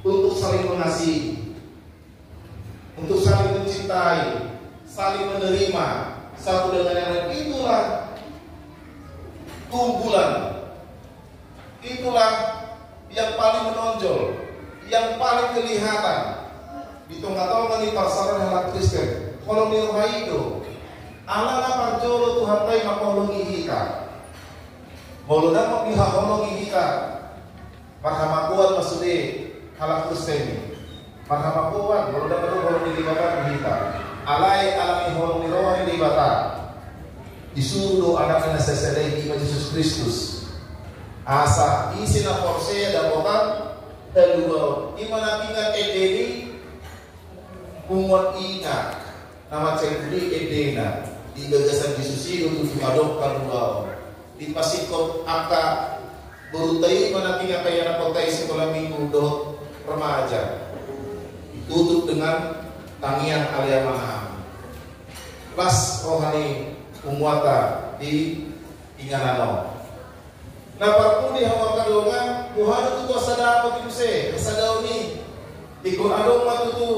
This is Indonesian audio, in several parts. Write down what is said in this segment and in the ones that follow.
untuk saling mengasihi, untuk saling mencintai, saling menerima satu dengan yang lain. Itulah keunggulan, itulah yang paling menonjol, yang paling kelihatan di tengah-tengah di pasaran anak Kristen. Kalau nilai itu, ala parjolo Tuhan tay makolongi hika, bolo nama pihak kolongi hika, marhamakuan masude anak Kristen, marhamakuan bolo dapat tu bolo dilibatkan hika, alai alami kolongi rohani dilibatkan, disuruh anak-anak sesedai di Yesus Kristus. Asa isi na forse dapotan kedua imana tinggal edeni umur ingat nama cendri edena di gagasan Yesus itu untuk diadopkan dua di pasikop angka berutai mana tinggal kaya na kotai sekolah minggu do remaja ditutup dengan tangian alia maham kelas rohani umuata di inganano. Nah, parpuni hawa kadongan Tuhan itu sada apa kimse sada ini ikut adong matutu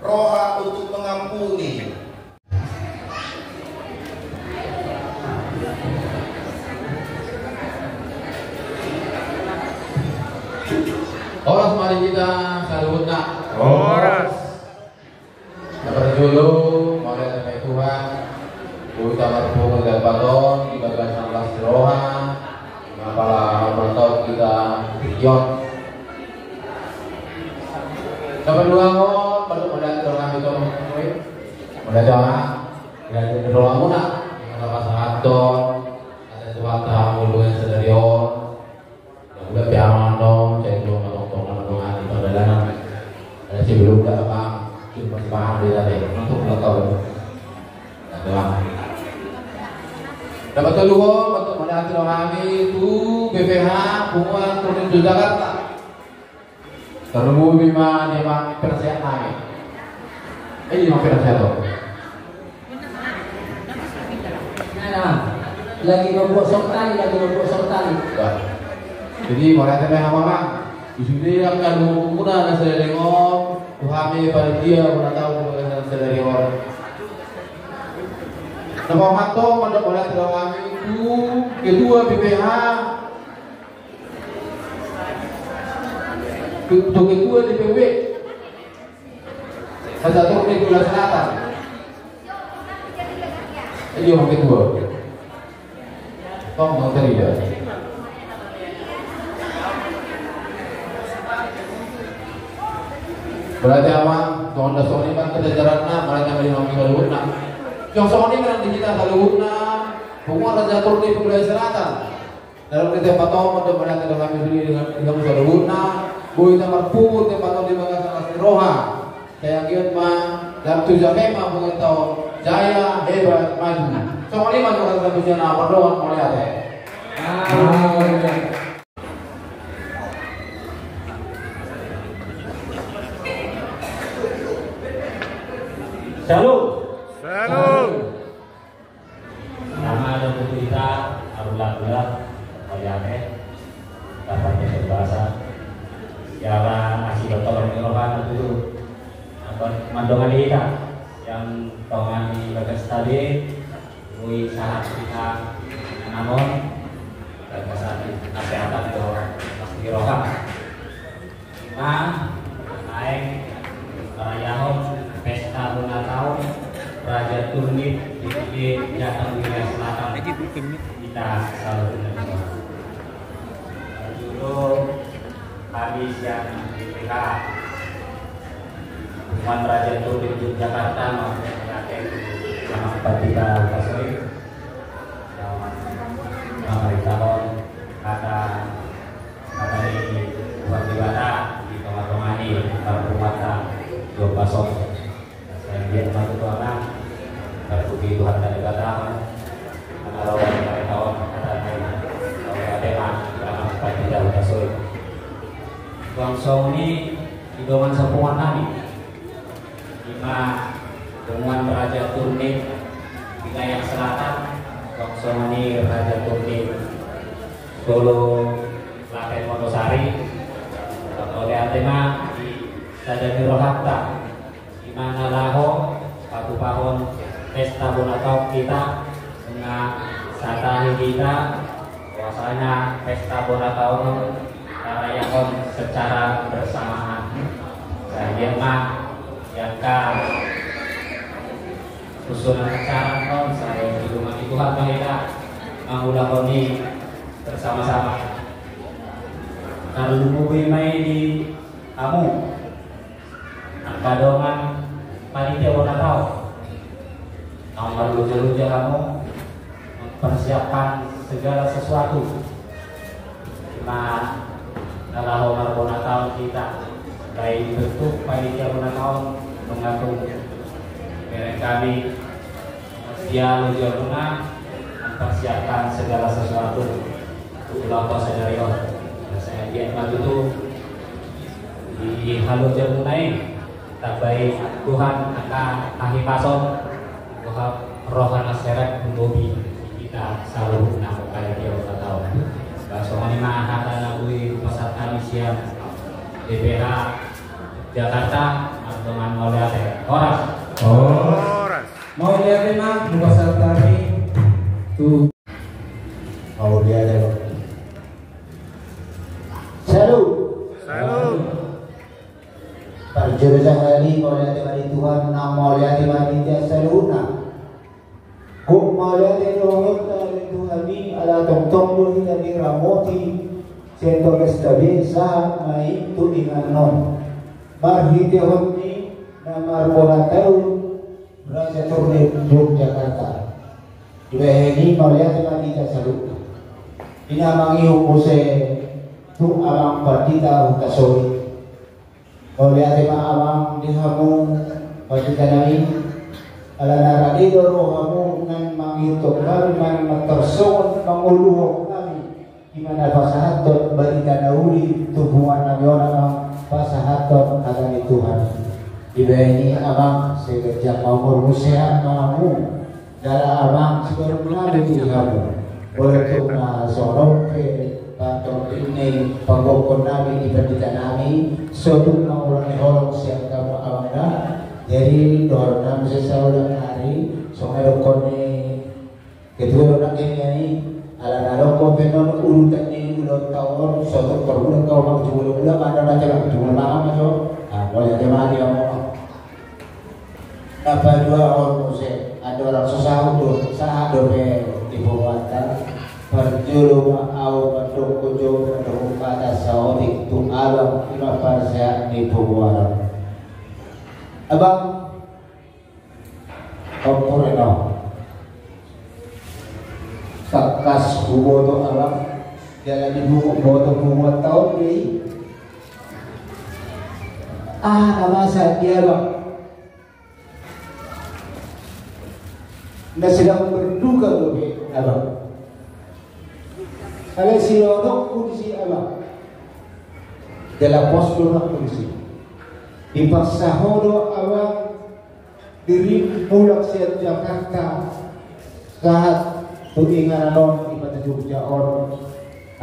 roha untuk mengampuni. Oras mari kita saluhna. Oras. Dapat dulu mulai dari Tuhan. Kita berpukul dan baton di bagian 16 roha. Apalah bertau kita pion. Dapat dua ngon, baru modal doang itu, modal doang. Dari doang muna, ada pasangan don, ada tuan tamu dengan sedarion. Yang udah piaman dong, cek dulu nonton di perjalanan. Ada si belum dah apa, cuma paham dia tadi, untuk tahu. Doang. Dapat dulu untuk modal kami itu BPH Bunga Turun Jakarta. Terlalu bima memang persen kami. Ini mau persen tuh. Nah, lagi membosok tali. Jadi mulai sampai apa? Di sini akan menggunakan nasi lengong, tuhami pada dia mana tahu menggunakan nasi lengong. Nama matong pada mulai kami itu kedua BPH. Untuk kedua DPW satu di Pulau Selatan. Ini yang kedua. Kau mau tidak? Berarti awak tuan dah soni kan kejajaranna mereka beri nama Galuhna. Yang soni kan di kita Galuhna, bunga Raja Turki Pulau Selatan. Dalam kita patong untuk mereka dengan kami dengan Galuhna. Boy tamar puput yang patong di bagian atas roha. Saya kiat mah dalam tujuan memang bukan tahu jaya hebat maju. Semua lima orang satu jana berdoa mulai ada. Shalom. Nama dan kita Arullah Mayane dapatnya berbahasa. Yara asih bertolong Tuhan itu mandongan kita yang tongan di bagas tadi, lui saat kita namun dan kesehatan itu masih roham. Nah, naik perayaan pesta ulang tahun Raja Turnip di Jateng Wilayah Selatan kita selalu menerima. Dulu habis yang diberikan Tuan Raja Turnip Yogyakarta mengatakan nama Patita Kasoi nama tahun kata ini buat dibata di tengah-tengah ini rumah dua pasok saya lihat satu anak terpuji Tuhan dari kata kalau dari tahun kata tema nama Patita Kasoi Langsung ini hitungan sepuan kami 5 Dunguan Raja Turnip wilayah selatan Langsung ini Raja Turnip Solo Klaten Wonosari oleh tema di Sadani Rohata di mana laho satu tahun pesta bola tahun kita dengan satahi kita bahwasanya pesta bola tahun rayakan secara bersamaan. Saya mah yang usulan acara non saya di rumah Tuhan kita mengulakoni bersama-sama. Kalau lebih main di kamu, kadongan panitia bola tahu. Nomor lucu-lucu kamu mempersiapkan segala sesuatu. Nah, dalam nomor bola tahun kita, baik bentuk panitia bola tahun mengatur kami dia lucu mempersiapkan segala sesuatu untuk ulang tahun Sadarion. Saya lihat waktu itu di Halo Jamunai tak baik Tuhan akan ahli pason Tuhan rohana seret membobi kita selalu nama kali dia ulang tahun. Soalnya ini mah ada nabui pasar kami siang DPH Jakarta dengan oleh orang. Mau lihat memang di pasar kami tuh. Mau lihat ya. Salut. Perjurusan kali mau lihat dari Tuhan, mau lihat dari dia saluna. Kung mau lihat dari Tuhan ini ada tong-tong dari Ramoti, sento kestabisa mai tu inganon. Marhidehon ni nama bola tahun Raja Turnip Yogyakarta. Ini mau lihat dari dia saluna. Ini amangi umuse tu alam partita utasori. Oleh adema awang dihamu partita nami ala naradido rohamu nang mangitok kami man materson manguluhok kami gimana pasahatot barita nauli tubuhan nami orang pasahatot agani Tuhan. Iba ini abang sekerja mau museha kamu dara abang siguro mulai dihamu boleh tu na sorong patong ini pagokon namin ibadita namin suatu maulang holong siang kamu awanda jadi doa namin sa ulang hari so ngayon ko ni kedua orang ini ala nalo ko penon urutan ni ulang tahun suatu perulang kau mau ulang ada macam apa cuma malam aja boleh jemaah dia mau apa dua orang musik ada orang susah untuk sah dobe dibuatkan perjulu ma'au mandung kujo mandung pada saotik tu alam ima parsa di pubuaran abang kompureno takas buboto alam jalan ibu boto bubuat tahun ini namasa dia bang na sedang berduka lebih abang. Kalau si Rodok kondisi abang dalam pos lunak kondisi dipaksa hodo abang diri pulang siap Jakarta saat pengingaran non di Kota Jogja on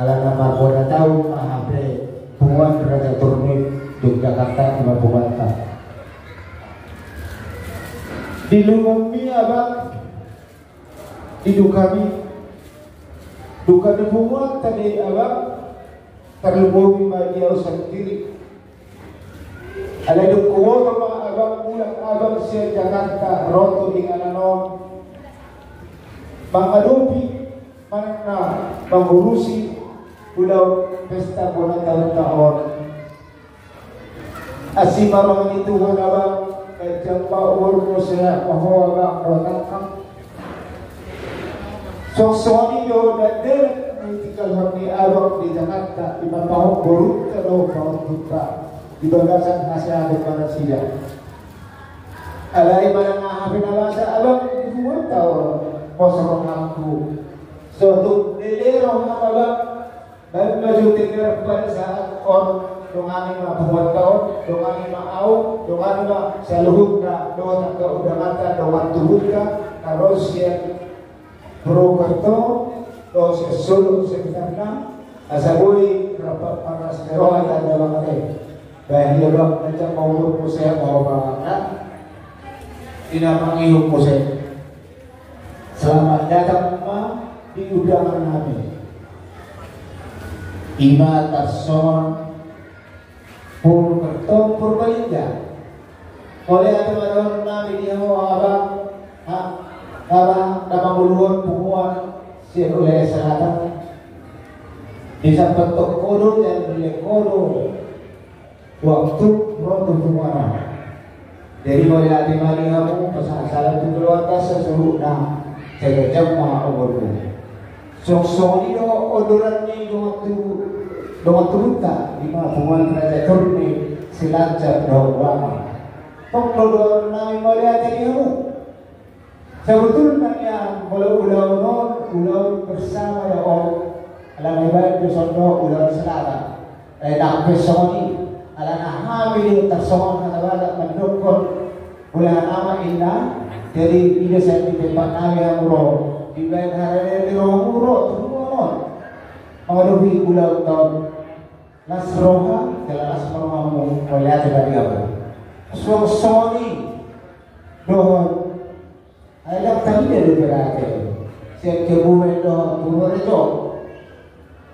ala nama bola tahu mahabre bungan Raja Turnip Yogyakarta lima bumata di lumumi abang hidup kami duka dibuat tadi abang terlebih dia sendiri ada hidup kuwo sama abang pulang abang siya Jakarta roto dengan anon mengadopi mana mengurusi pulau pesta bola tahun asimarang itu abang kajang paul mo siya maho abang rotang Soksoni yo dan politikal hamni awak di Jakarta di bawah buruk kalau bawah duka di bagasan nasihat kepada sida. Alai mana ngahapin alasa awak dibuat tahu posong aku. Suatu lelero awak dan maju tinggal pada saat dongani ma buat tahun dongani ma au dongani ma seluruh doa tak udah mata doa tubuhka harus yang Purwokerto, dos Solo sekitarnya, asabui rapat panas merohan dan dalam Dahil bang nandiyan maulog po saya mawabakan, tinapangihog po saya. Selamat datang di undangan namin. Ima Tarson Purkerto Purbalingga. Oleh teman-teman namin yang abang napanguluhan pumuan si oleh selatan. Bisa bentuk kodo dan beli kodo waktu rotu pumuan. Jadi oleh hati mari kamu pasal-pasal itu keluarga seseluruhnya saya jama umurku. Sok-sok ini odoran ni dengan turunta di mana pumuan kerajaan turun silancar doang. Pengkodoran nabi melihat ini kamu. Sebetulnya yang ulau bersama ya Allah. Alam ibadah di sono ulau selatan. Nak pesoni, alam hamil tersongan kata mendukung ulah nama indah. Jadi ini saya di tempat nabi yang murah. Di baik hari di murah semua. Mengaruhi ulau tahun Nasroha jelas memamu melihat dari apa. Soni dohon ayam tadi dari berada siap kebumen dohon kebumen itu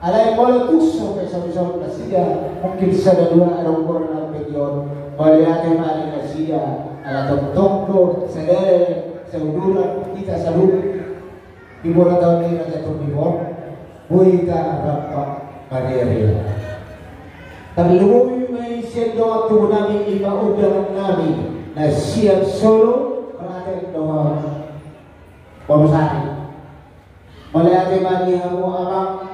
alai boleh tusuk besok-besok nasiya mungkin sada dua ada ukuran dalam bagian melihat kembali nasiya ala tong-tong sadare sauduran kita selalu di bola tahun ini ada jatuh di bawah buita rapat pada terlebih may sedot tunami ima udang nami na siap solo rakyat doa perusahaan melihat mani hamu abang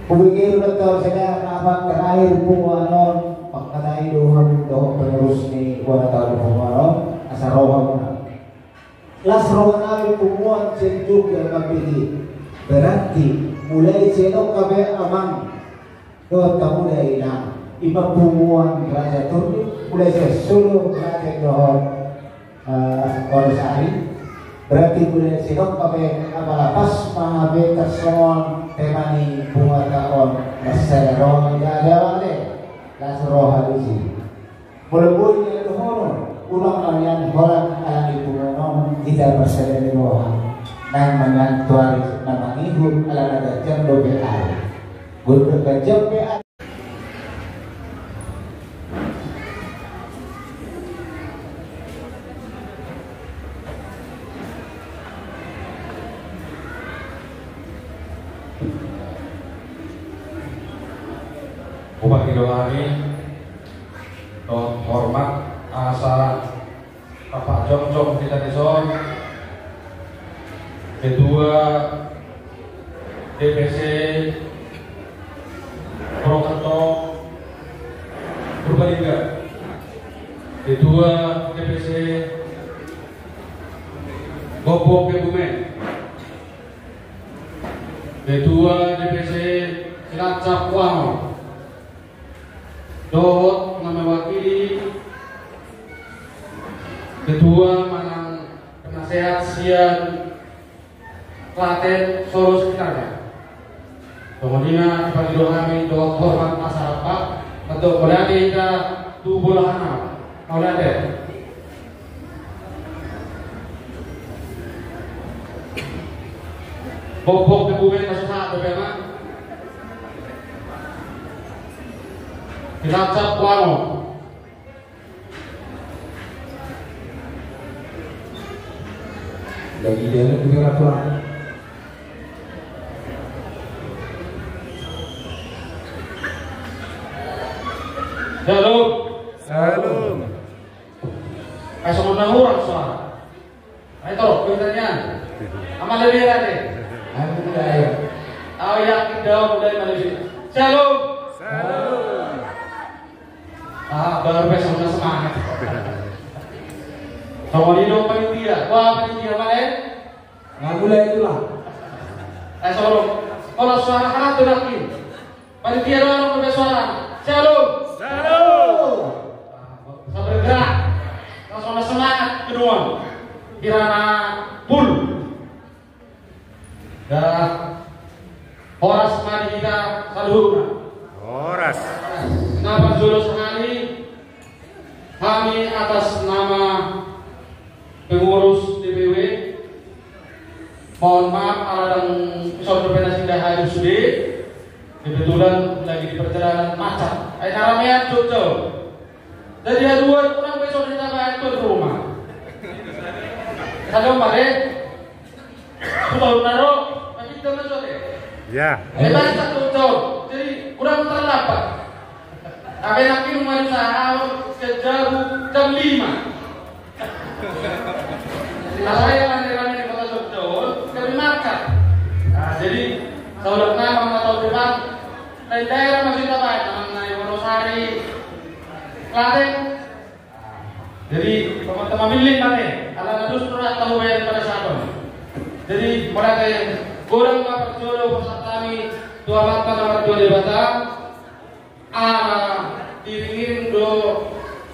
kubikir betul saya abang terakhir puanon pangkatai doa penerus ni wana tahun puanon asal rohan las rohan nami pumuan cenjuk yang kami berarti mulai senok kabe amang doa kamu dari na iba pumuan raja turun mulai sesuatu raja doa Korsari berarti mulai senok kabe apalapas mahabe terson temani bunga taon masaya roh tidak ada apa las roh halisi mulai yang doa ulang kalian orang alami bunga kita bersedih roh nang mengantuari nama ihun ala ada jam dobe air gue bergajah PA Bupati Dohani hormat asa Bapak Jom kita dison kedua DPC Purwokerto Purbalingga kedua DPC Gobong Kebumen kedua DPC Cilacap Wano Dohot mewakili kedua Manang penasehat Sian Klaten Solo sekitarnya kemudian bagi dohami doa hormat masyarakat untuk berarti kita tubuh lahana oleh Bobok kebumen masuk saat bagaimana Cilacap Wano lagi dia juga aturan Salam. Esok menahur suara. Ayo terus pertanyaan. Amal lebih deh. Ayo yakin jawab mulai Malaysia. Salam. Baru besok sudah semangat. Sama di dong panitia. Wah panitia mana? nggak boleh itulah Solo. Kalau suara kanan tuh yakin. Panitia doang bersuara. Salam. Bisa bergerak. Langsung semangat kedua. Kirana full. Dan horas mari kita saluhur. Horas. lagi di perjalanan macet. Ay naramihan Jogja. Jadi dua kurang besok kita itu di rumah. Kalau mare, sudah naro, tapi kita masuk deh. Ya. Lepas satu tahun, jadi kurang terlambat. Apa nanti rumah saya sejauh jam 5. Nah, saya ramai-ramai di kota Jogja, kami makan. Nah, jadi tahun depan atau depan dari daerah masih dapat, namanya Wonosari, Klaten. Jadi teman-teman milih mana? Anak justru tahu bayar pada saat ini. Jadi mereka yang kurang dapat jodoh persatami dua bata nomor 2 di Batam, diringin do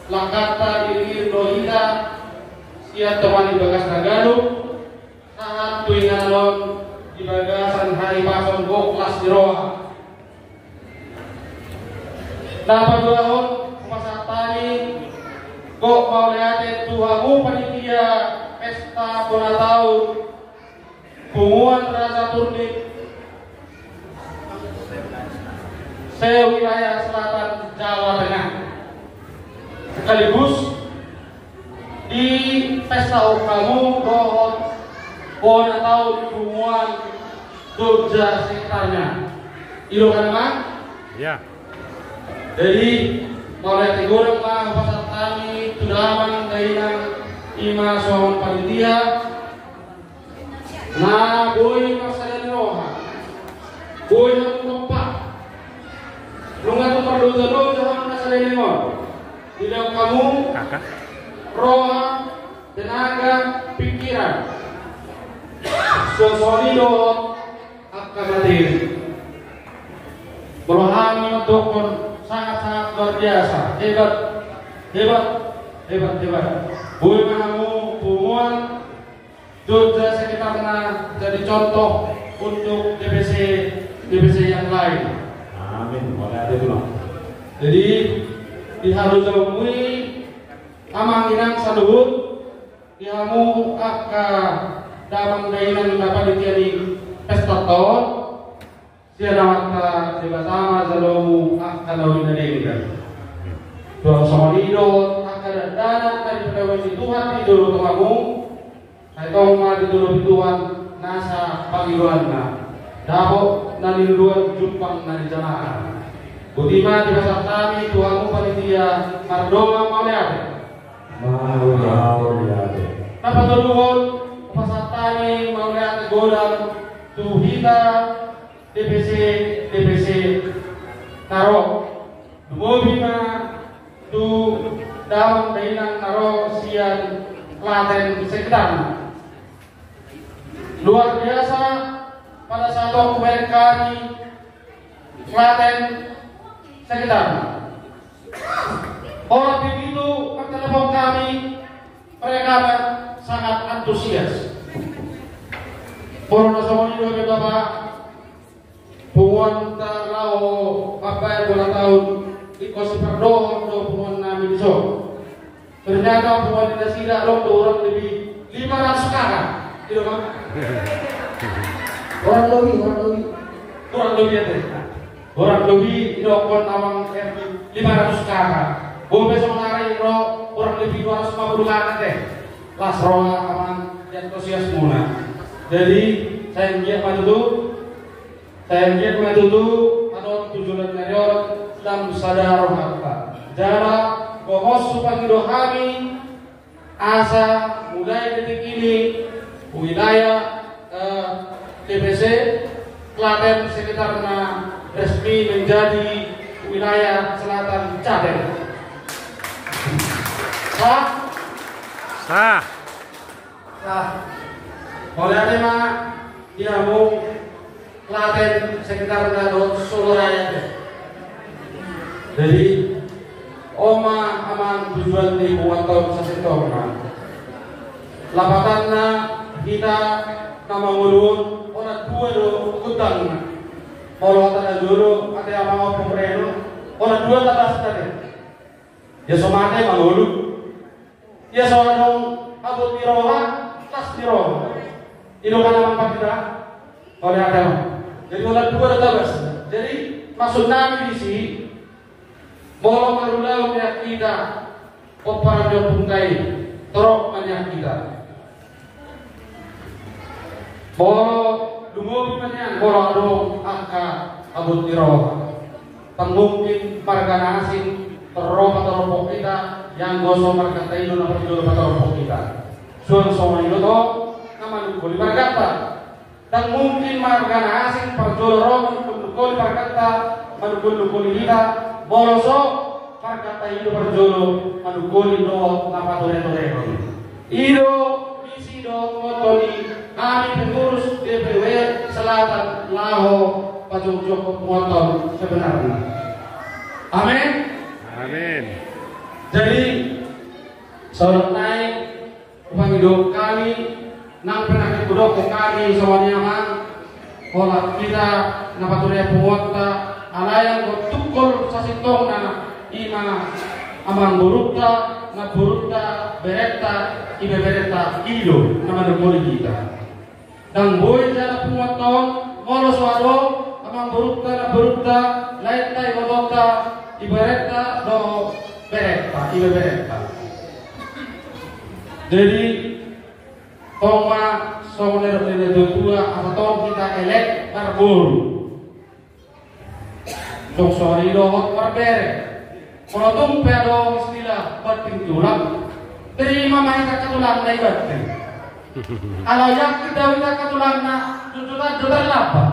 Langkata, diringin do Hita, siap teman di Bagas Nagadu, saat tuingalon di Bagasan Hari Pason Go kelas di Roa. Dapat doahon persatami go mau lihat tuamu panitia pesta bola tahun Bunguan Raja Turnik se-wilayah selatan Jawa Tengah, sekaligus di pesta kamu dohon bola tahun Bunguan Jogja sekitarnya ilo kan Mak? Ya. Jadi mulai tegurang lah pasal kami tudaman kainan ima sohon panitia. Nah, boy masalah roha, boy nak kompak. Lunga tu perlu dulu jangan masalah ini mor. Tidak kamu roha, tenaga, pikiran. Sosoni doh akan hadir. Berhami untuk sangat-sangat luar biasa, hebat. Boy kamu Bunguan Jogja sekitarnya jadi contoh untuk DPC yang lain. Amin. Boleh ada dulu. Jadi diharuskan amang inang saluhut dihamu akka dalam gainan dapat ditiadi pesta tahun siapa bersama zalomu akka lawin dari doa sama lido akka dana dari pegawai Tuhan tidur kamu. Saya mati dulu Tuhan nasa panggilan dapok naliluan jumpang nari jamaah. Budiman di pasar kami Tuhanmu panitia mardoma mau lihat. Napa duluan pasar kami mau lihat godam tuhita DPC Naro. Dumobina tu dalam dainan Naro sian Klaten sekitar. Luar biasa pada saat dokumen kami Klaten sekitar. Orang begitu telepon kami, mereka sangat antusias. Orang nasional itu Bapak Bunguan Tarlau apa yang bola tahun di Kosi Perdohon do Bunguan Nami Diso. Ternyata Bunguan tidak tidak orang lebih 500 kakak. Tidak kan? Orang lebih ya teh. Orang lebih dokon awang 500 kakak. Bo besok hari orang lebih 250 kakak teh. Las roa aman dan kosias muna. Jadi saya ngiat maju tu anon tujuan narior dalam sadar harta. Jara gomos supaya dohami asa mulai detik ini wilayah DPC Klaten sekitarnya resmi menjadi wilayah selatan Caden. Sah. Oleh tema dia mau Klaten sekitarnya Solo Raya. Jadi oma aman tujuan di buatan sasetona. Lapatanna kita nama ngulun orang dua do kutang. Kalau ada dulu ada yang mau pemerintah orang dua tak tadi. Ya somane ngulun. Ya soalnya abut diroha tas diroha. Itu kan apa kita? Oleh ada. Jadi orang dua ada tabas. Jadi maksud namin isi bolong marulaw niya kita o para niyo pungkay torok niya kita bolo dumubi man yan bolo adong angka abot niro pangmungkin marganasin toro kita yang gosong marga tayo na perjulo patoro kita suang somay ito naman kuli margata dan mungkin marganasin perjulo kuli margata manugul kita boloso margata ito perjulo manugul do napatore-tore ido misi do motoni kami pengurus DPW Selatan Laho Pajok Motor sebenarnya. Amin. Amin. Jadi saudara naik upang hidup kami nang penyakit budok kami semuanya mang pola kita napaturia penguata alayang gotukul sasitong na ima amang burukta na burukta bereta ibe bereta ido nama demoli kita dan boy jana penguaton molos wado amang burukta lain tay bodota ibereta do bereta ibe bereta jadi toma soner dari tua atau kita elek barbur dong sorry do berbere kalau tumpe do istilah batin tulang terima main kakatulang na ibatin kalau yang kita udah kakatulang na jutaan apa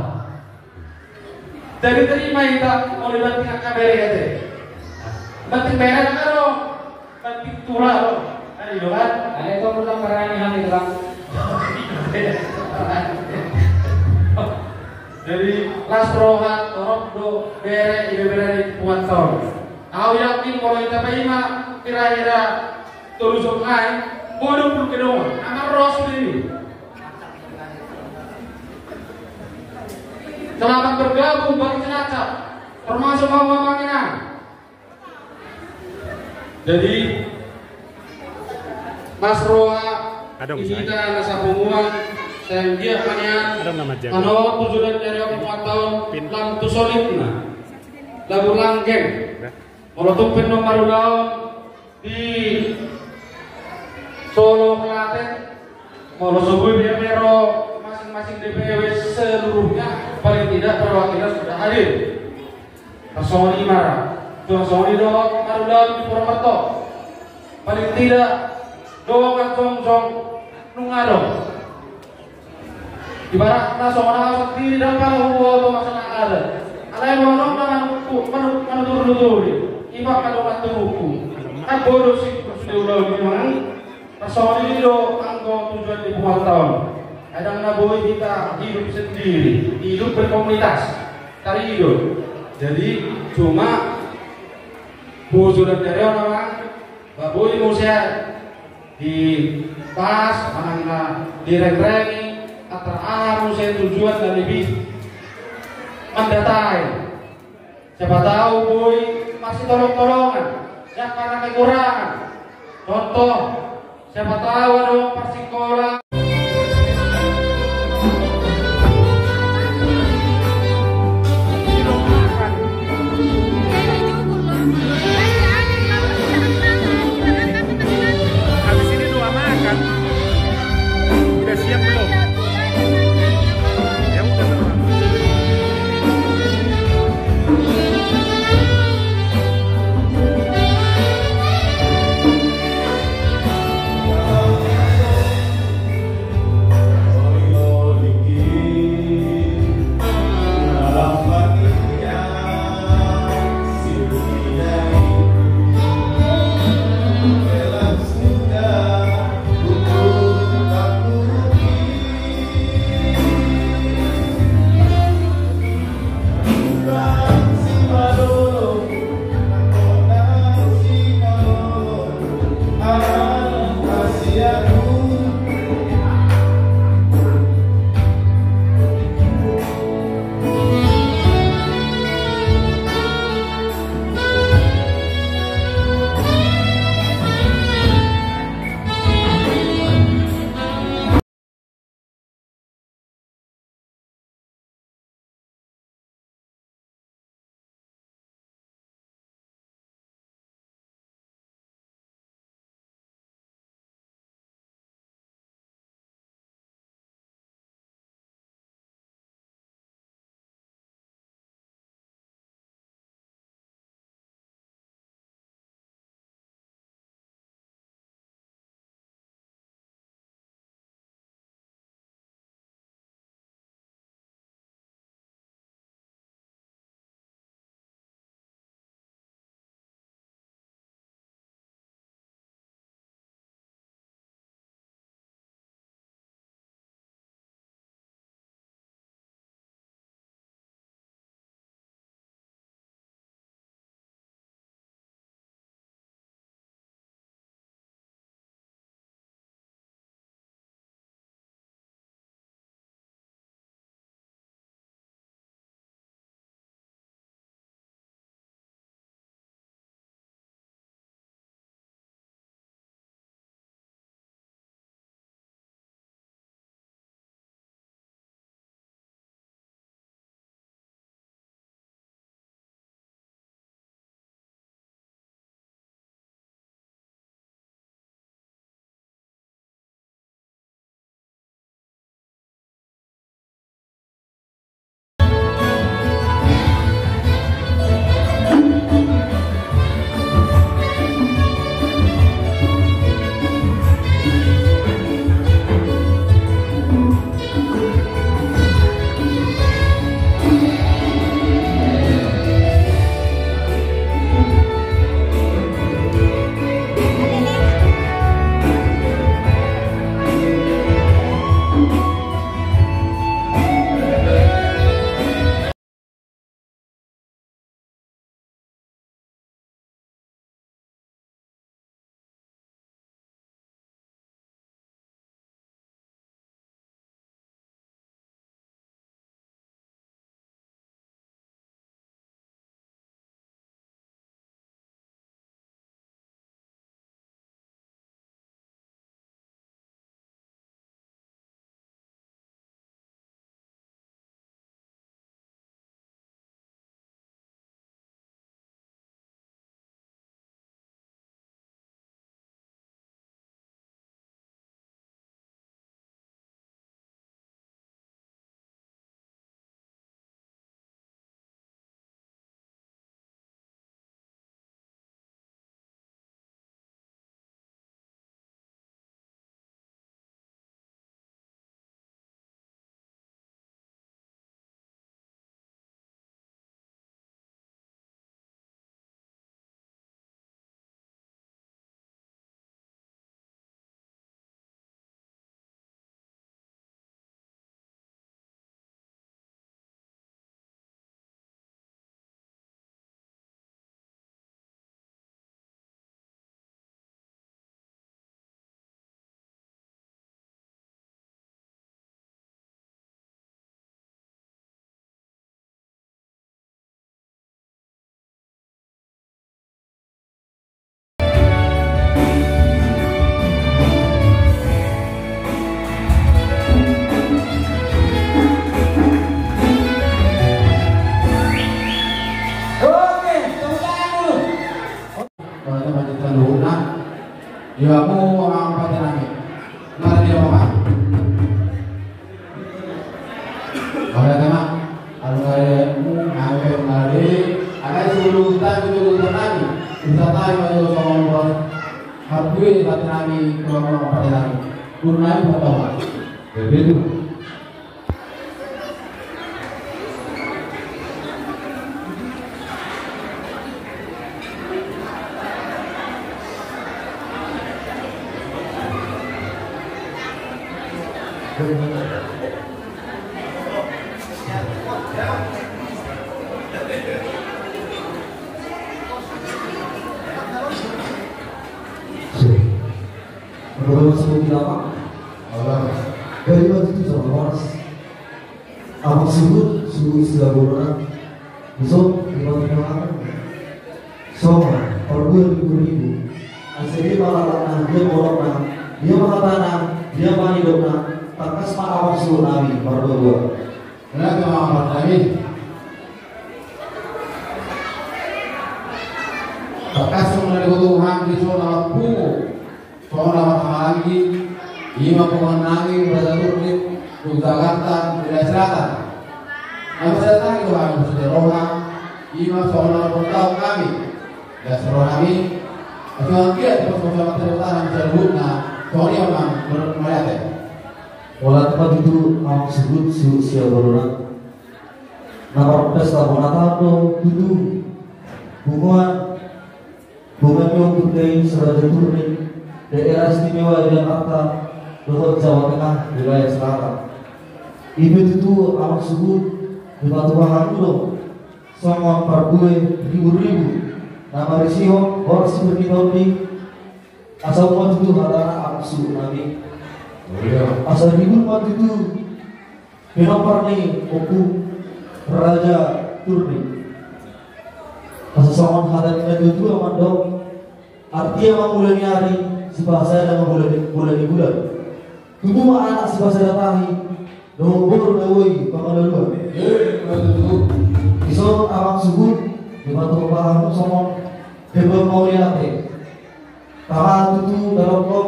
dari terima kita oleh batin kakabere kate batin bere na karo batin tulang ano yun kan? Ano ito mo lang maramihan ito lang. Jadi las rohat torok do bere ibe bere puan tahun. Aku yakin kalau kita paima kira-kira tulusok ay bodoh pun kedua. Akan ros ini. Selamat bergabung bagi Cilacap, termasuk Mama Manginan. Jadi Mas Roa kita nasa pumuan saya dia hanya ano tujuan dari orang tahun lam tu solid na lagu langgeng kalau tumpin nomor tahun di Solo Klaten kalau subuh dia mero masing-masing DPW seluruhnya paling tidak perwakilan sudah hadir Personi marah Personi doang Marudal di Purwokerto paling tidak doang jong nungadong ibarat na seorang sendiri dan kalau huwa masalah ada alay monong na manuturi iba kalau maturuku kan bodoh sih sudah ulah memang personil itu anggo tujuan di bulan tahun kadang naboy kita hidup sendiri hidup berkomunitas cari hidup jadi cuma bujuran dari orang baboy musia di pas mana direng-rengi atau saya tujuan dan lebih mendatai siapa tahu boy masih tolong-tolongan ya karena kekurangan contoh siapa tahu ada persikola siap belum? Ya udah. Iya aku ang patinami. Mari dia makan. Ada tema. Kalau ada ngawe ngari, ada sebelum kita dulu tenang. Kita tahu kalau soal harus patinami kalau patinami. Tunai pertama. Begitu. Menurut sebuah lama, dari waktu itu sama Mars, apa sebut suhu istilah bodoran, besok dibantu makan, sama per 2.000. Asli malah dia bodoran, dia mengatakan dia mah hidupnya, takas mah awak suruh nabi per 2. Kenapa Muhammad Nabi? Takas mengenai kebutuhan di zona pungu. Soalnya lagi lima pemenangi berada turun di Jakarta wilayah selatan. Nama datang itu kami berseroha lima soalnya bertahu kami dan seroha kami. Cuma dia bersama terutama terbukna soalnya memang melihat. Olah tempat itu aku sebut siapa orang. Nama pesta Natal itu bunga yang berkait serada turun. Daerah istimewa Jakarta, Luhut Jawa Tengah, wilayah selatan. Ibu itu amat sebut di Batu Bahan dulu, sama parkue ribu-ribu. Nama risihong orang seperti tahun asal mat itu hatana aksu nabi. Asal ribu mat itu penopar nih oku Raja Turni. Asal sama hatana itu amat dong. Artinya mulai hari si bahasa dan bulan tunggu mah anak si bahasa datahi nombor dawai pangalaluan iso awak subut dibantu paham somong hebel mau lihat tahan tutu dalam kok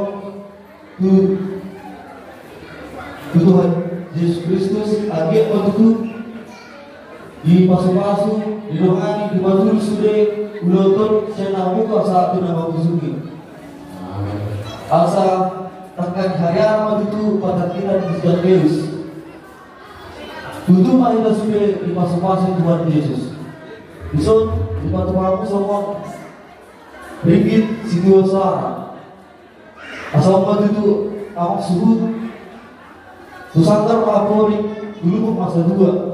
Tuhan Yesus Kristus agen waktu di pasu-pasu di rohani di batu sudah uloton saya muka saat itu nama kusuki asa takkan harian itu pada kita di Deus. Tutu kita sudah di pasu-pasu Tuhan Yesus. Besok di batu aku semua ringgit situasa. Asal itu aku sebut Susangkar Pak Polri dulu masa 2.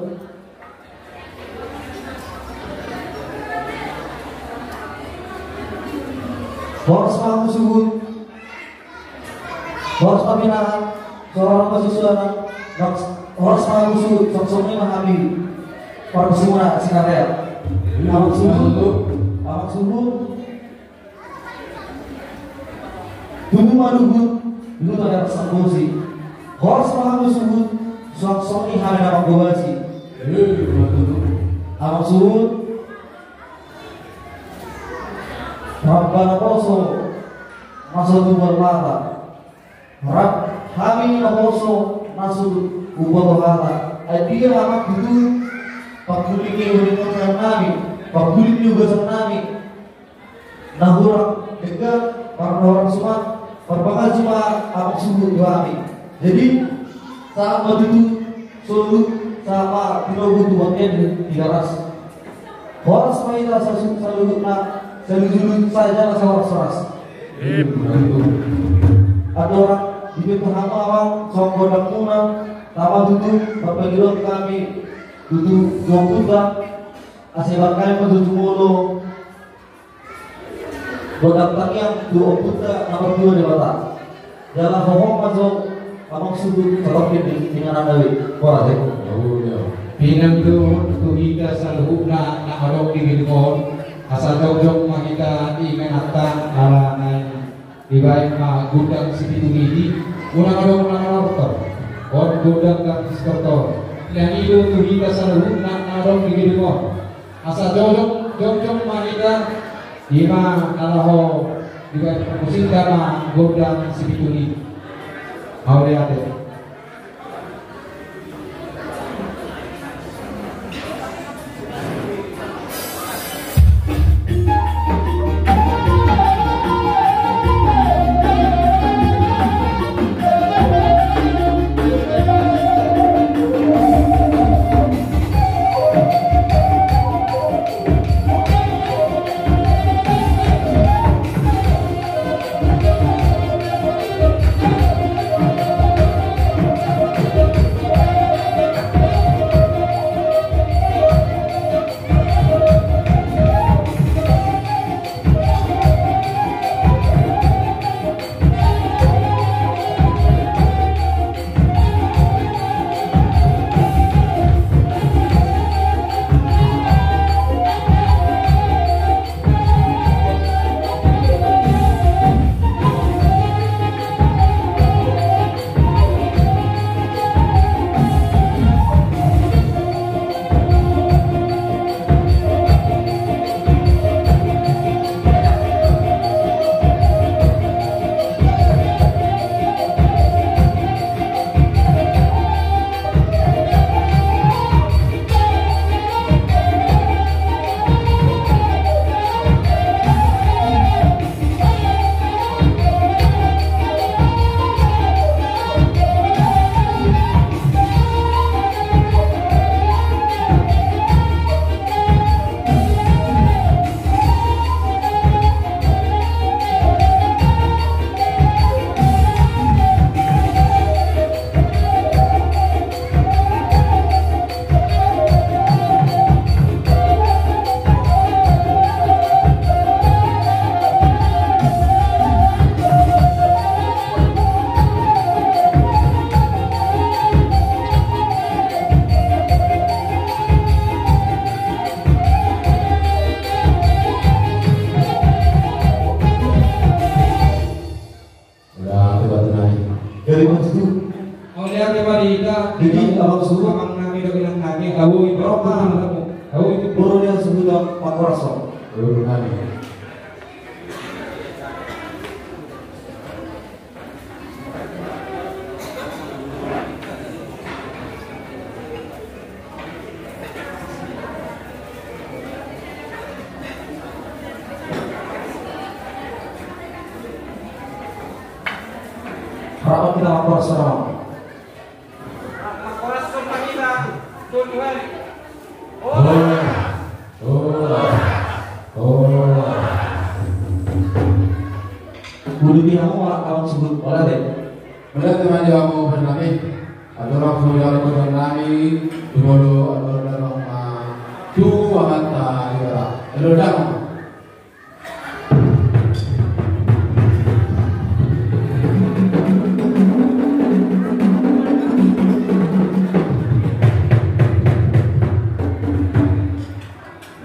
Boros aku sebut Boros pembinaan seorang mahasiswa Boros aku sebut sosoknya mengambil Parsimuna Sinarea Awak sebut Tunggu malugut dulu ada pesan bosi Boros aku sebut sosoknya hal yang aku basi Awak sebut Rabbana poso masuk berlata Rab kami poso masuk berlata dia amat itu pakulik yang nami pakulik juga senami nahurang dekat para orang semua berbagai cuma amat subuh kami jadi saat waktu itu selalu sama kita butuh bagian di garas horas maida selalu selalu saja nasa waras. Ada orang di Bethlehem awang, songko dan munang, tawa tutu, berpagilong kami, tutu jomputa, asibat kami menuju mulu, berdaftar yang dua putra nomor 2 di mata. Dalam ngomong masuk, kamu sebut terlebih dengan anda kuat ya. Pinang tu hingga salhubna nak adok di gilmon. Asal jauh-jauh kita ingatkan alangan dibaik mah gudang segitu ini ulang ortor gudang dan distortor dan itu tuh kita selalu nak adong di gilmon asal jauh-jauh kita ima alaho di baik musim karena godang sibituni. Aureate. Dari mana itu? Oh lihat ya Marika, Jadi kalau suruh amang nami dengan nami, kau itu apa? Kau itu Buru dia sudah Pak Korso. Buru nami. Harapan kita Pak Korso. Boleh bilang orang tahun sebut oleh deh. Melihat teman jawamu bernami, atau orang sudah bernami, dulu ada orang dua mata ya, ada dam.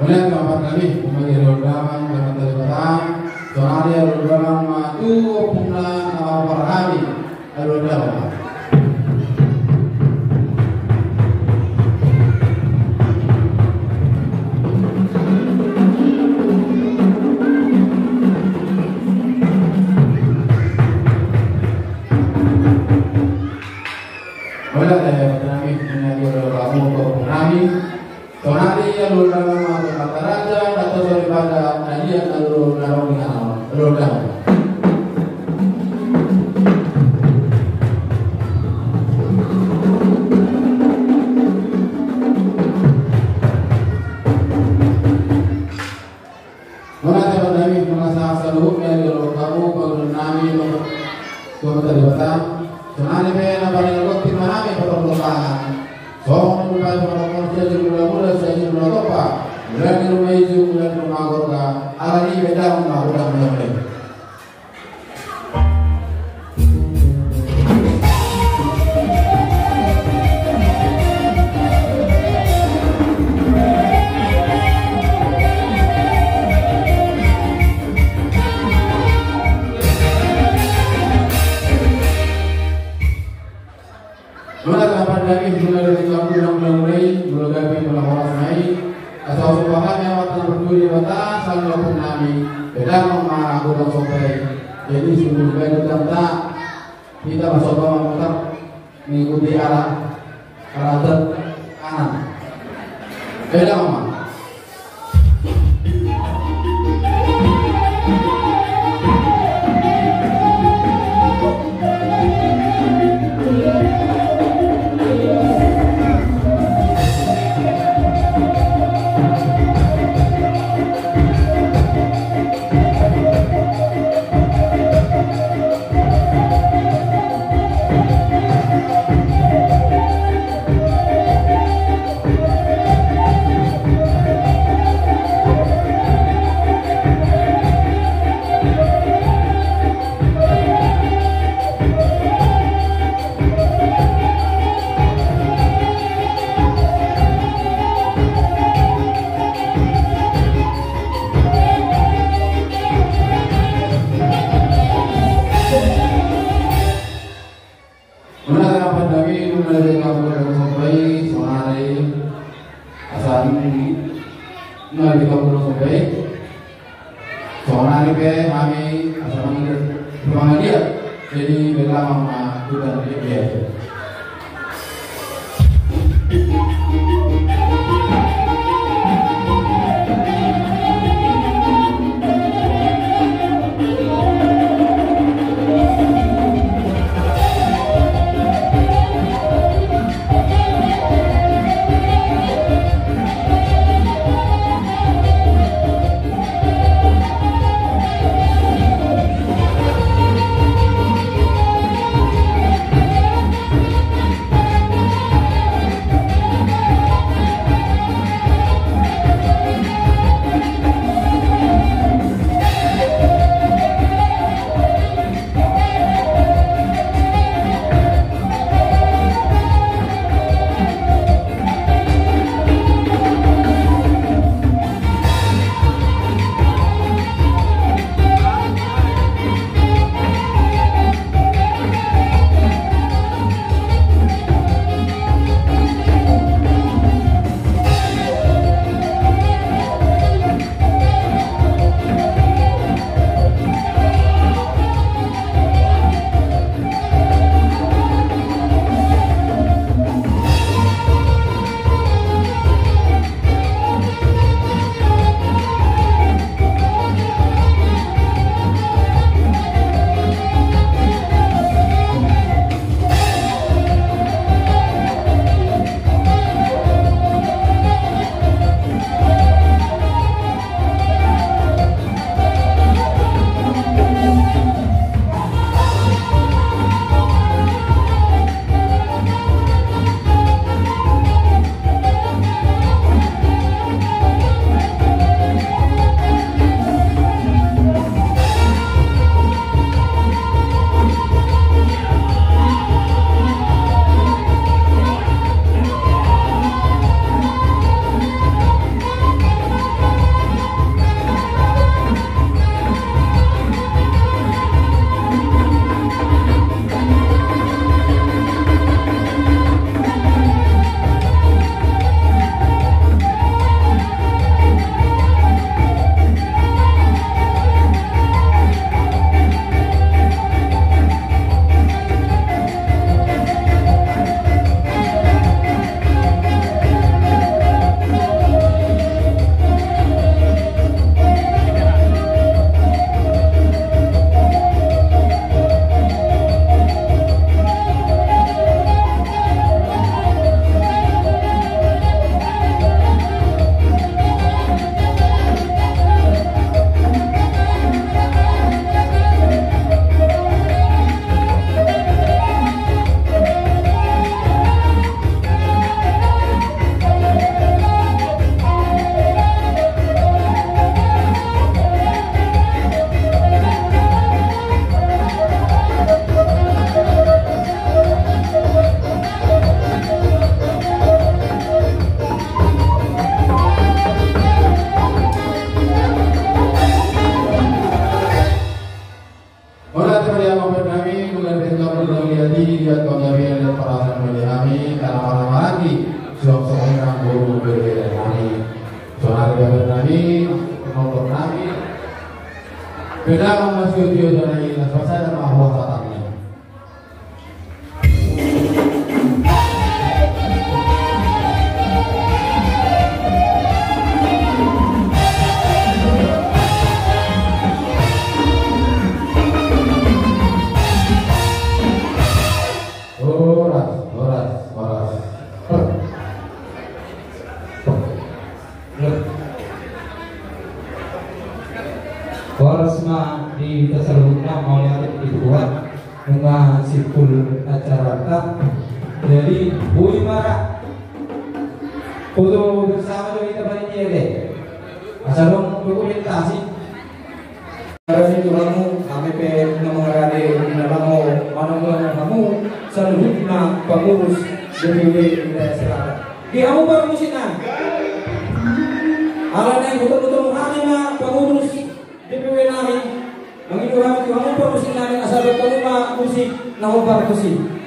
Melihat kapan kami memanggil rodaman dengan terlibatang, soalnya rodaman matu pulang Farhani rodaman. Melihat kami memanggil rodaman untuk Farhani. Sonari yang lulus masuk kata raja atau daripada najian lalu narong dengan lodang. Mengenai kami merasa seluruh yang lalu kamu bangun nami untuk terlibat. Sonari pernah paling waktu mahami pertolongan. Soalnya bukan orang jadi mula-mula jadi mula-mula berani rumah itu bulan rumah gorga alani beda rumah udah mulai. Mula kapan lagi mulai dari kampung yang mulai gapi melakukan naik atau paham yang waktu berdua di batas lalu pun nami beda sama aku dan sampai jadi sebelum baik kita mencoba memutar mengikuti arah kanan beda sama jadi bela mama udah dia. Beda masih dia dari saya sama Allah tatanya. Warsma di Tesalonika mau nyari dibuat dengan sipul acara dari Bui Mara foto bersama kita balik deh asal dong dokumentasi karena itu kamu kami pengen mengarade kamu mana kamu selalu nak pengurus DPW wilayah selatan di kamu permusikan ala yang betul-betul hanya pengurus DPW nami mengidu kami kamu permusikan nami asal berkelima musik namun perkusi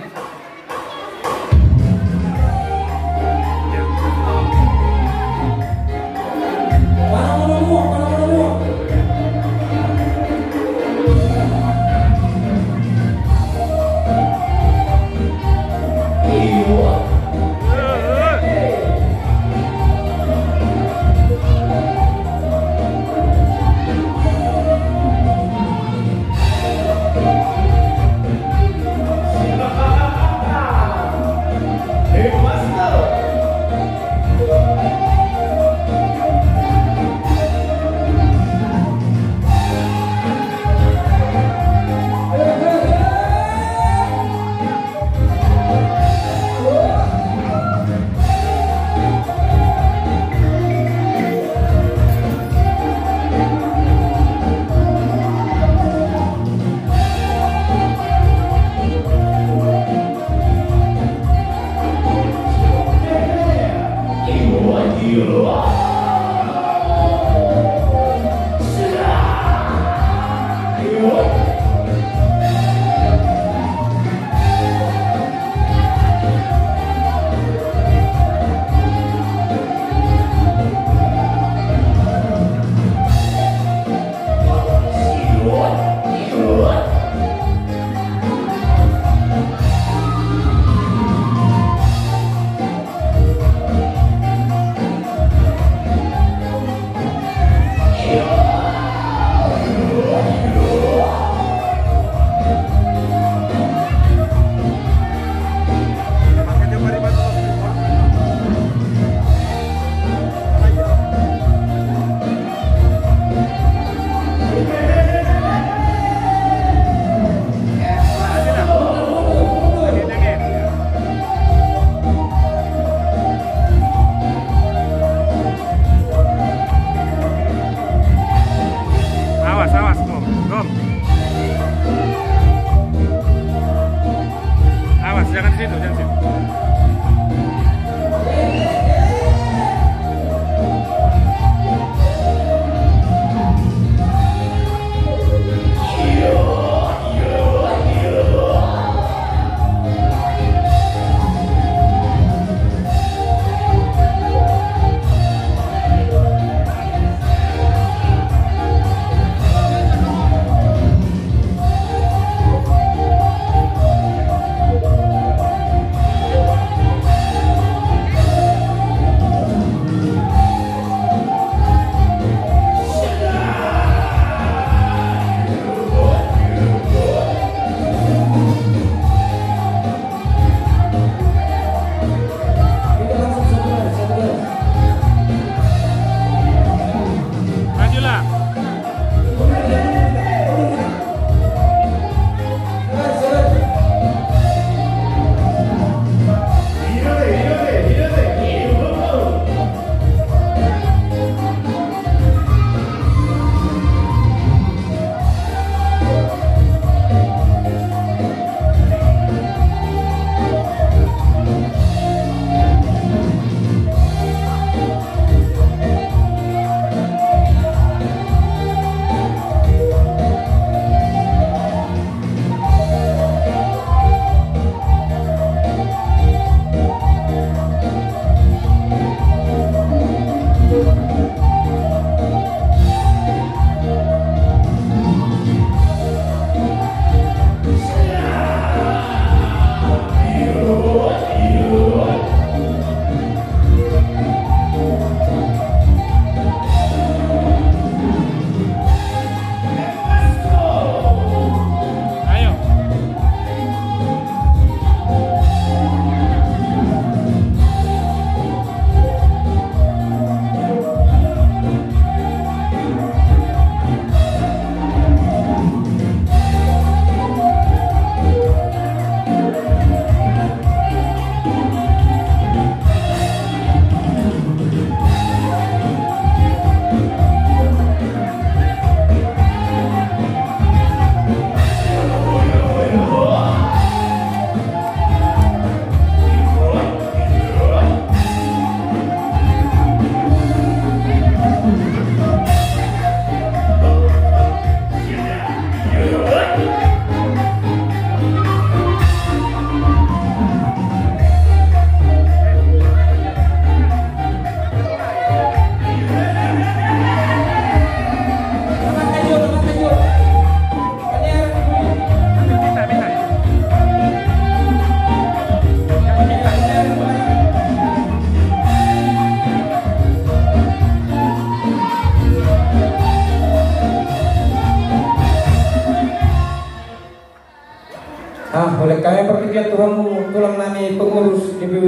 oleh kami berpikir Tuhanmu tulang nami pengurus DPW.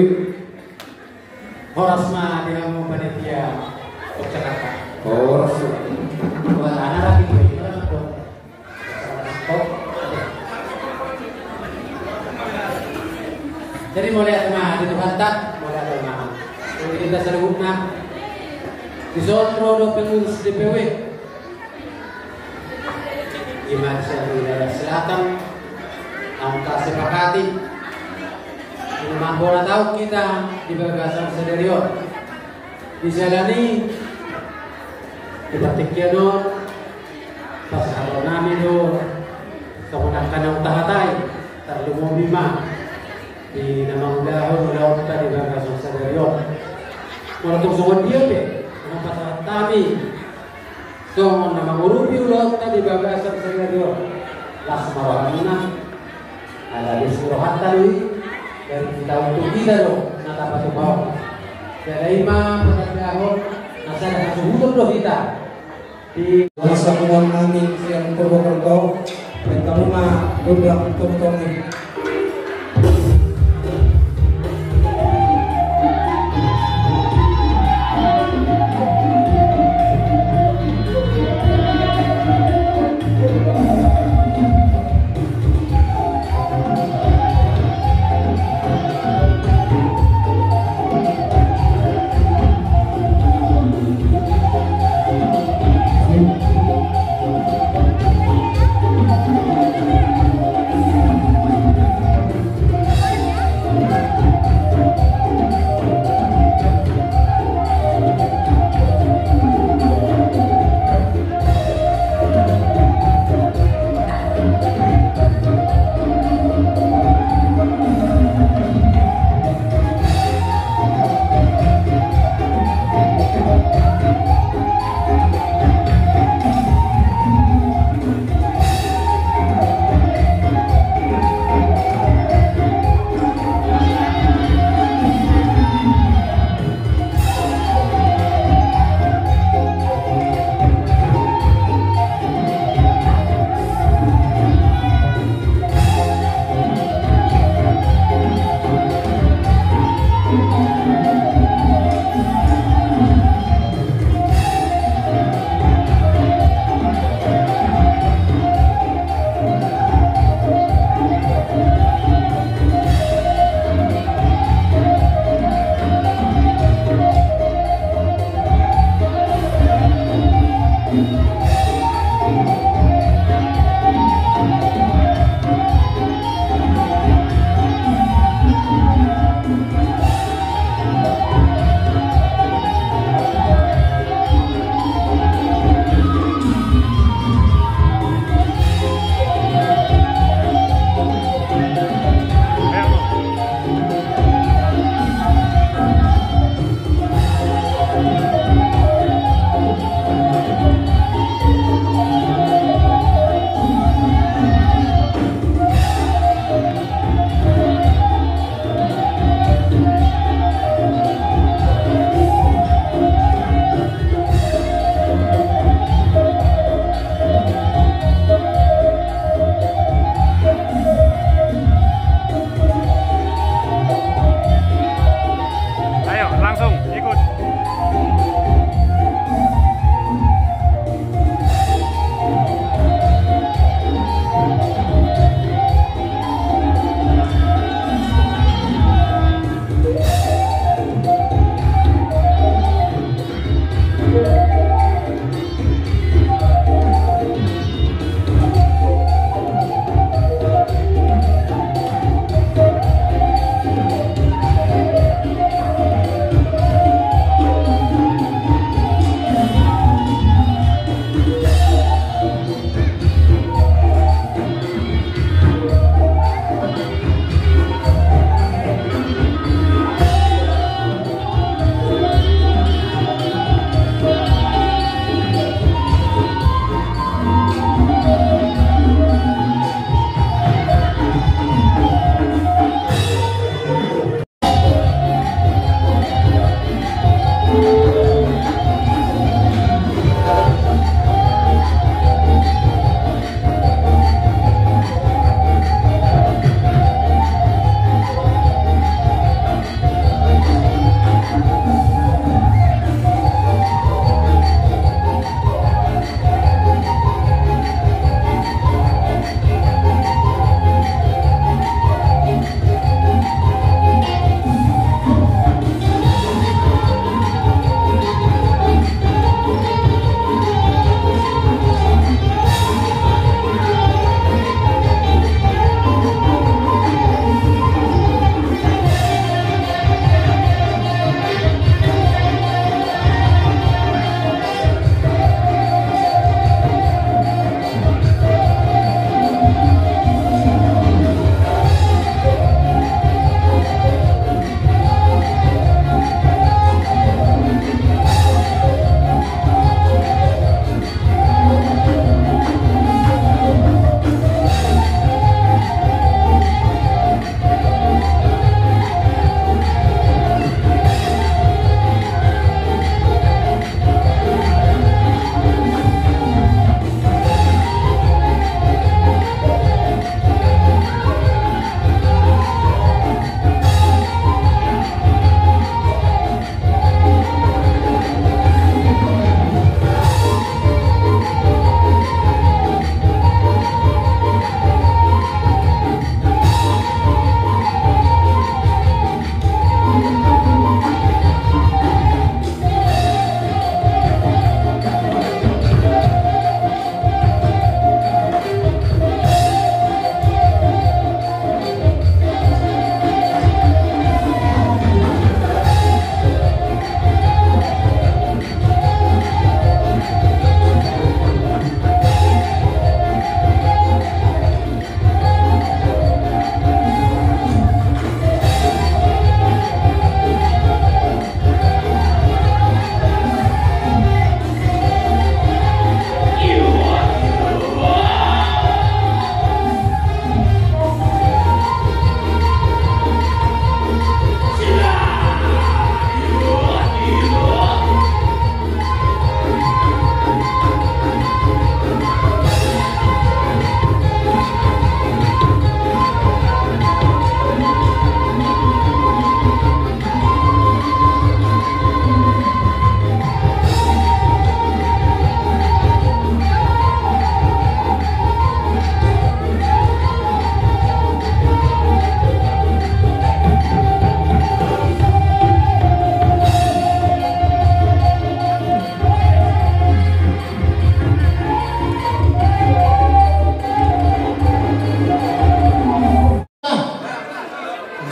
Horas mah dia mau panitia Jakarta. Horas. Buat anak lagi gue. Jadi mau lihat mah di Tuhan tak, mau lihat mah. Jadi kita seluruhnya di Zotro do pengurus DPW. Gimana sih wilayah selatan? Angka sepakati. Lima bola tahu kita di Bagasan Sederion. Dijalani kita tikianon pas kalau nami do kemudian kanang tahatai terlalu bima di nama dahulu laut tadi Bagasan Sederion. Walaupun soal dia be, nama pas kami soal nama murupi laut tadi Bagasan Sederion. Las maramina ada disuruh tadi dari kita untuk kita loh nata batu bawah. Jadi imam pengajian nasa dah suhuh loh kita di Masa kuwan namin siyang Purwokerto, kamu mah udah tonton nih.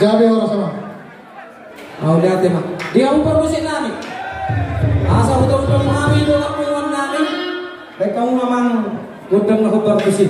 Gabi orang sama. Mau lihat ya mak. Dia umpar musik nami. Asal betul-betul mengambil itu lakukan nami. Baik kamu memang gudang lakukan musik.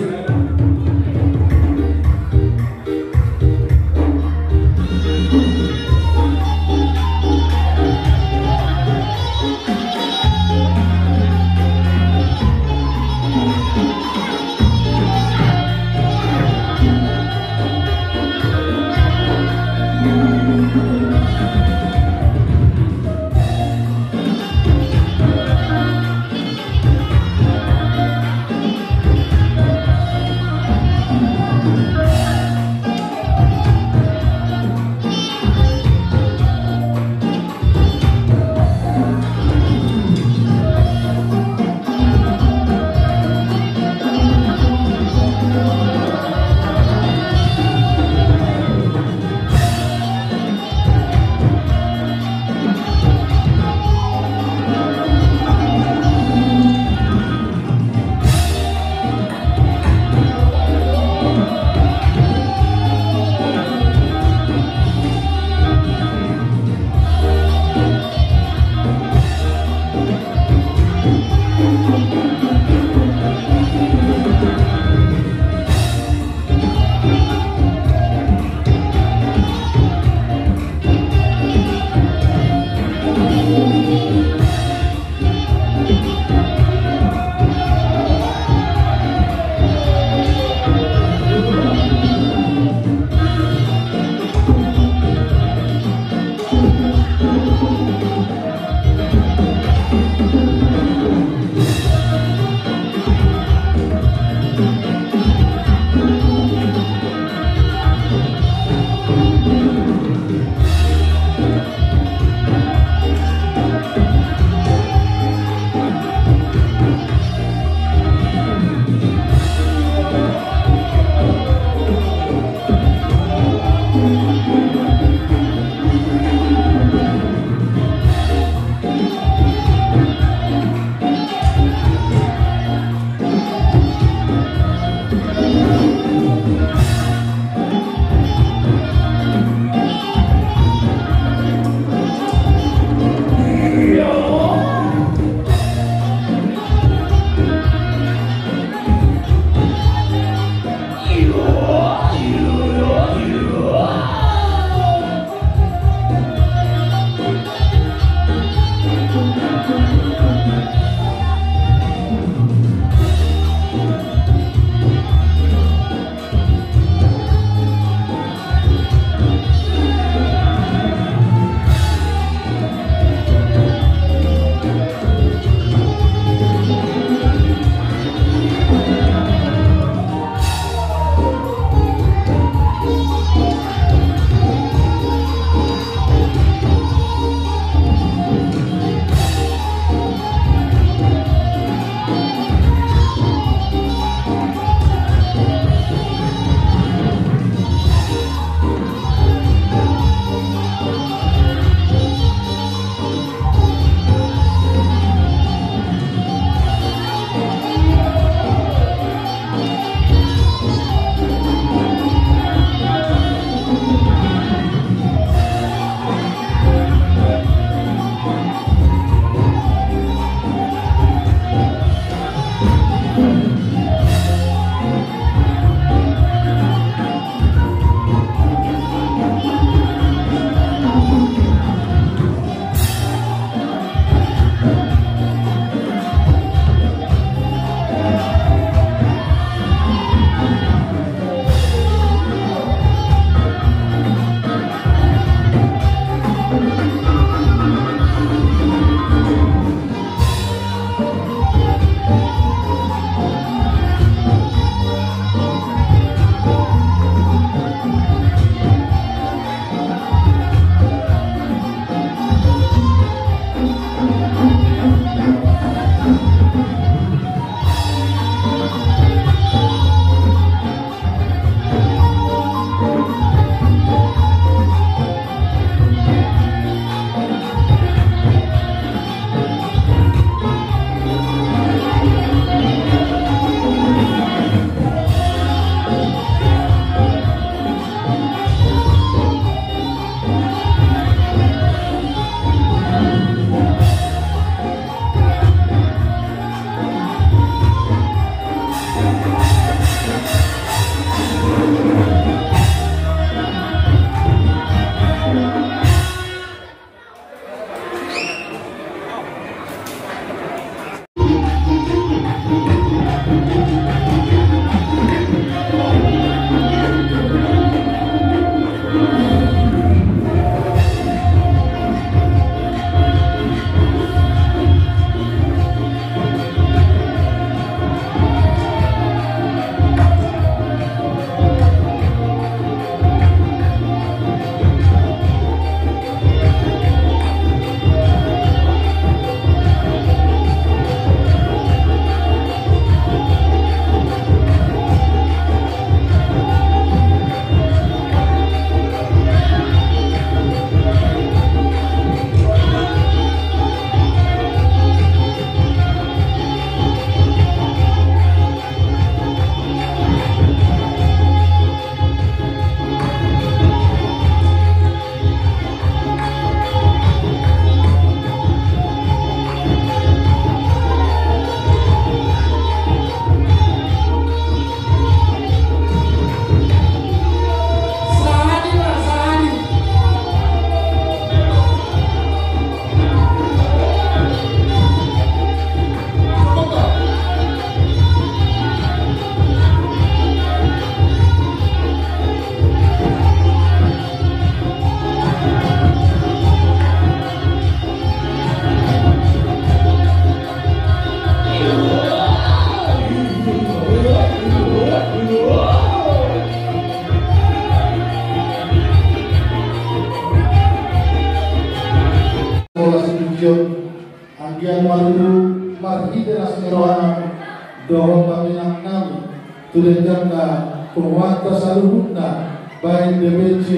Tudengkanna penguasa saluhutna baik DPC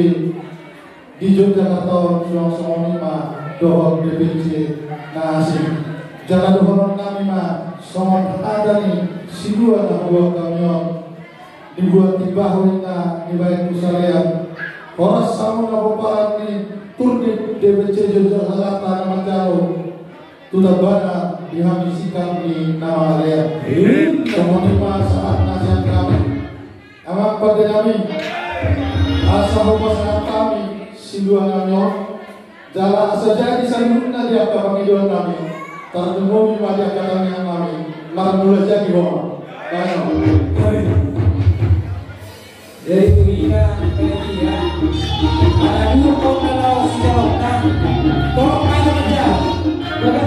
di Yogyakarta yang songonima dohor DPC nasib jangan dohor kami mah songon ada nih si dua na buah kamion dibuat di bahuina di baik musalian horas sama naboparan nih turdi DPC Yogyakarta nama jauh tudah bana dihabisikan di nama kalian songonima saat nasihat kami amat pada kami asal pasangan kami si dua nganyo jalan saja di salunna dia ke panggilan kami tertemu di wajah katanya kami marah mulai jadi bohong Dari Tuina ke dia ada dua kau kalau sejauh tolong aja aja bukan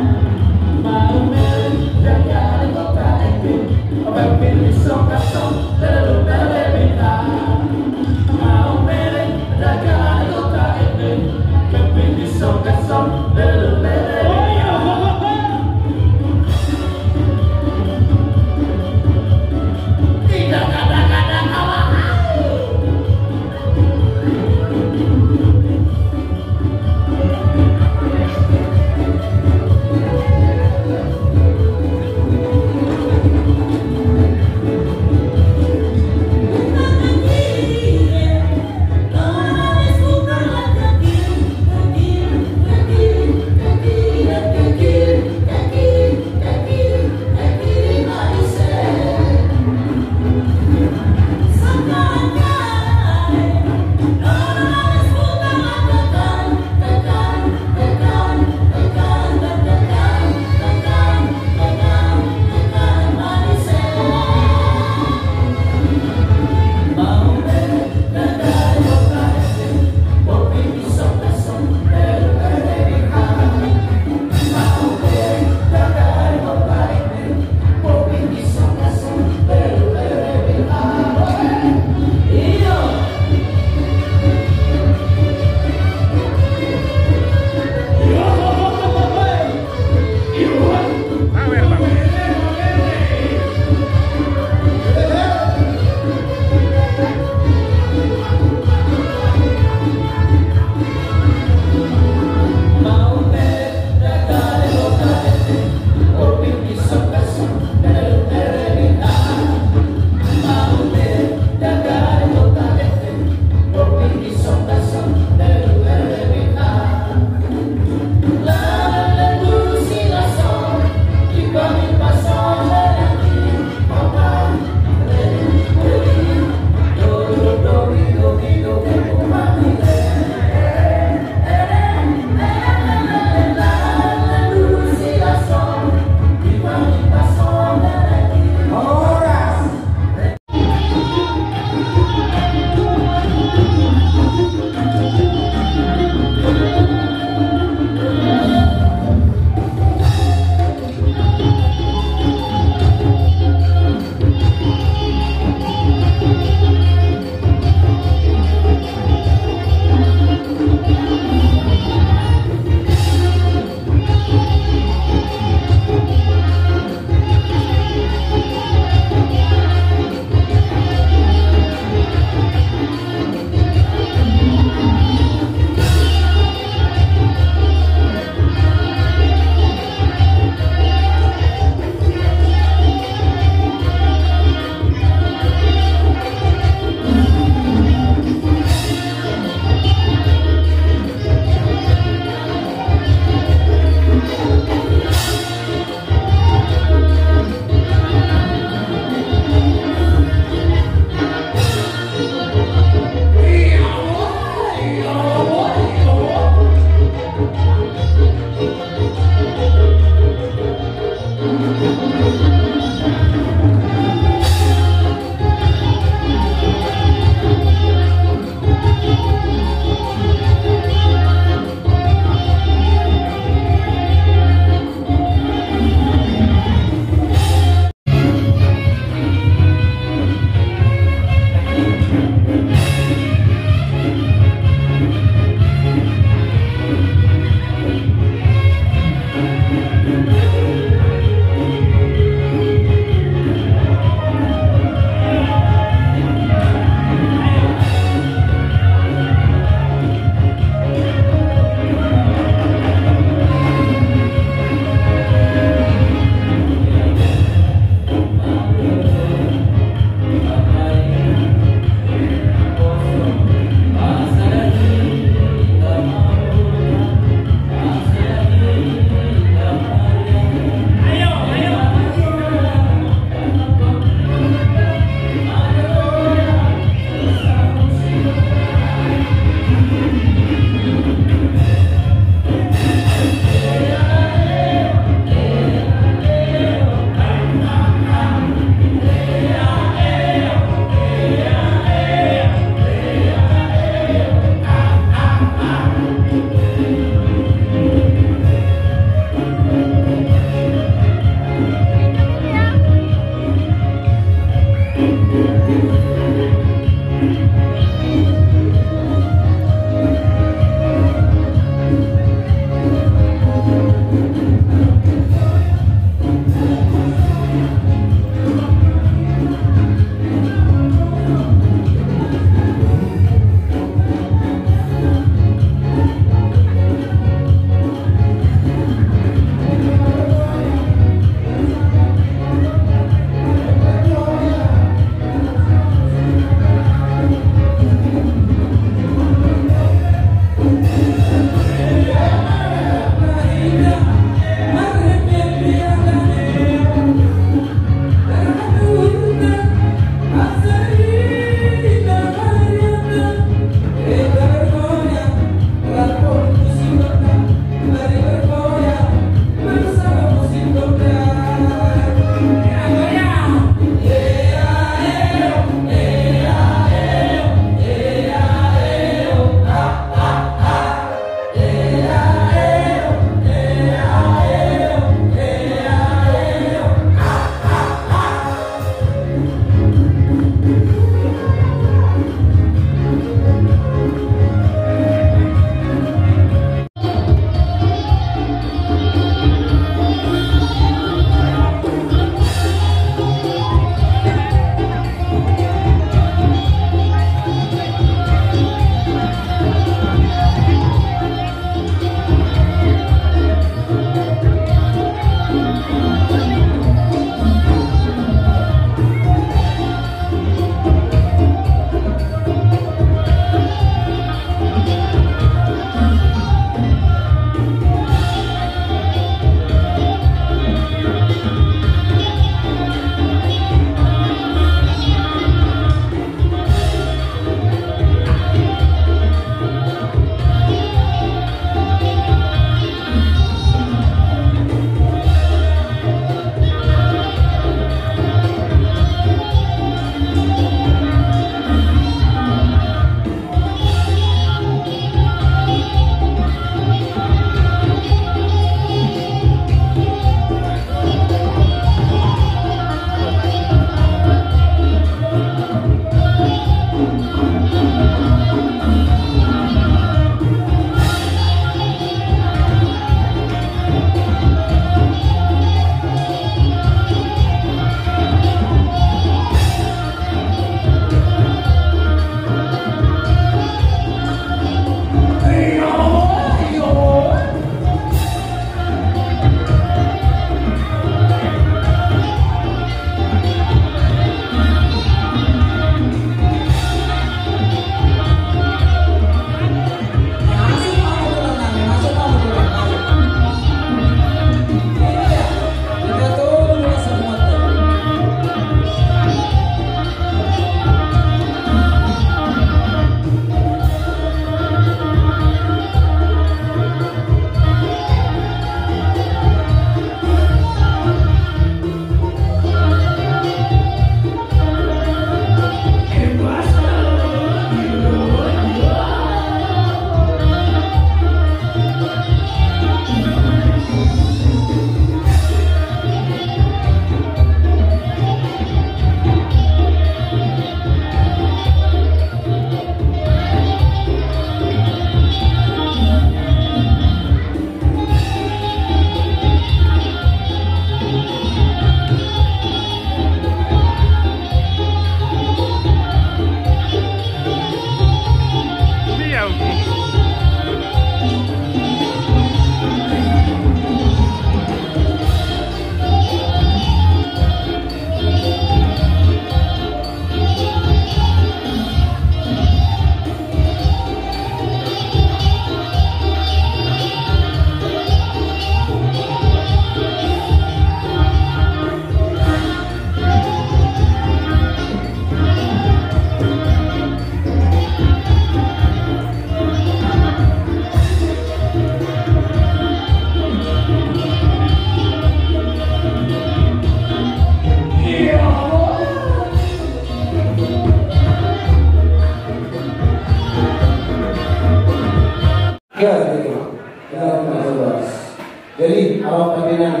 Jadi awak pimpinan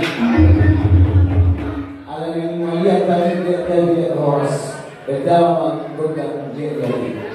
alam yang melihat kami dia horas berdawa berkat dia.